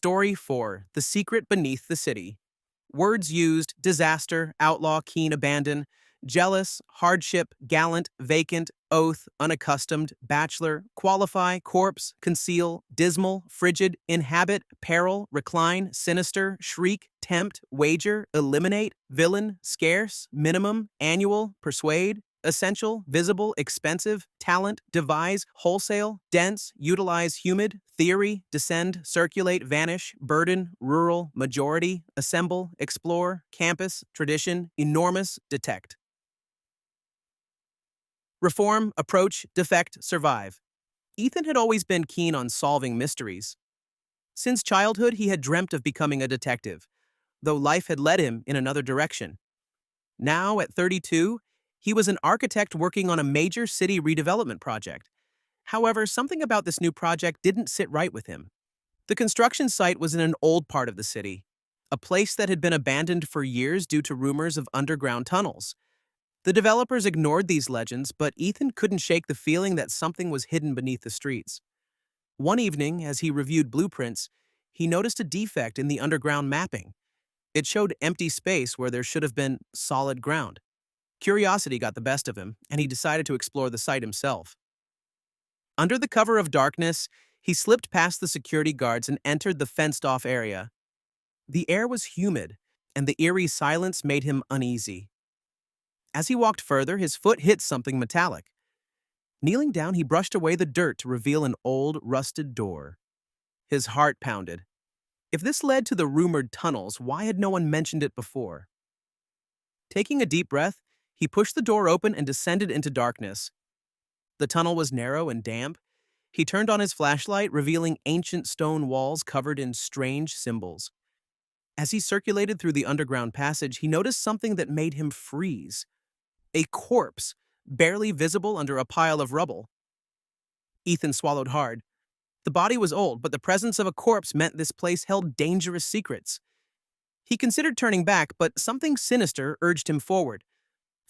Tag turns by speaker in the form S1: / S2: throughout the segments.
S1: Story 4: The Secret Beneath the City. Words used: disaster, outlaw, keen, abandon, jealous, hardship, gallant, vacant, oath, unaccustomed, bachelor, qualify, corpse, conceal, dismal, frigid, inhabit, peril, recline, sinister, shriek, tempt, wager, eliminate, villain, scarce, minimum, annual, persuade, essential, visible, expensive, talent, devise, wholesale, dense, utilize, humid, theory, descend, circulate, vanish, burden, rural, majority, assemble, explore, campus, tradition, enormous, detect. Reform, approach, defect, survive. Ethan had always been keen on solving mysteries. Since childhood, he had dreamt of becoming a detective, though life had led him in another direction. Now, at 32, he was an architect working on a major city redevelopment project. However, something about this new project didn't sit right with him. The construction site was in an old part of the city, a place that had been abandoned for years due to rumors of underground tunnels. The developers ignored these legends, but Ethan couldn't shake the feeling that something was hidden beneath the streets. One evening, as he reviewed blueprints, he noticed a defect in the underground mapping. It showed empty space where there should have been solid ground. Curiosity got the best of him, and he decided to explore the site himself. Under the cover of darkness, he slipped past the security guards and entered the fenced-off area. The air was humid, and the eerie silence made him uneasy. As he walked further, his foot hit something metallic. Kneeling down, he brushed away the dirt to reveal an old, rusted door. His heart pounded. If this led to the rumored tunnels, why had no one mentioned it before? Taking a deep breath, he pushed the door open and descended into darkness. The tunnel was narrow and damp. He turned on his flashlight, revealing ancient stone walls covered in strange symbols. As he circulated through the underground passage, he noticed something that made him freeze. A corpse, barely visible under a pile of rubble. Ethan swallowed hard. The body was old, but the presence of a corpse meant this place held dangerous secrets. He considered turning back, but something sinister urged him forward.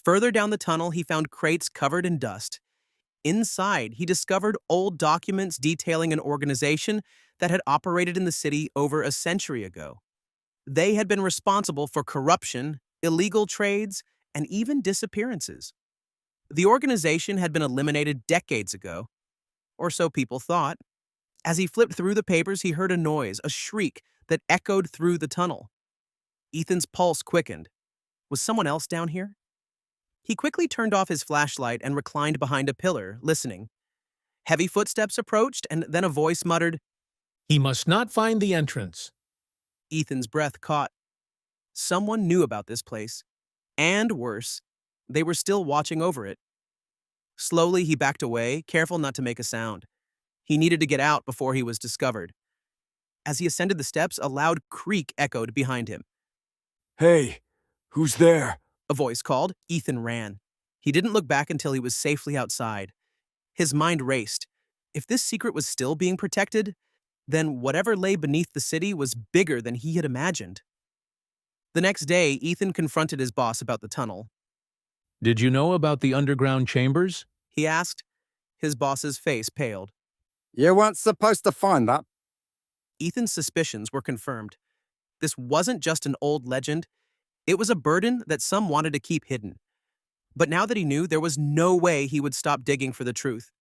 S1: Further down the tunnel, he found crates covered in dust. Inside, he discovered old documents detailing an organization that had operated in the city over a century ago. They had been responsible for corruption, illegal trades, and even disappearances. The organization had been eliminated decades ago, or so people thought. As he flipped through the papers, he heard a noise, a shriek that echoed through the tunnel. Ethan's pulse quickened. Was someone else down here? He quickly turned off his flashlight and reclined behind a pillar, listening. Heavy footsteps approached, and then a voice muttered,
S2: "He must not find the entrance."
S1: Ethan's breath caught. Someone knew about this place. And worse, they were still watching over it. Slowly, he backed away, careful not to make a sound. He needed to get out before he was discovered. As he ascended the steps, a loud creak echoed behind him.
S3: "Hey, who's there?"
S1: A voice called. Ethan ran. He didn't look back until he was safely outside. His mind raced. If this secret was still being protected, then whatever lay beneath the city was bigger than he had imagined. The next day, Ethan confronted his boss about the tunnel.
S2: "Did you know about the underground chambers?"
S1: He asked. His boss's face paled.
S4: You weren't supposed to find that.
S1: Ethan's suspicions were confirmed. This wasn't just an old legend. It was a burden that some wanted to keep hidden. But now that he knew, there was no way he would stop digging for the truth.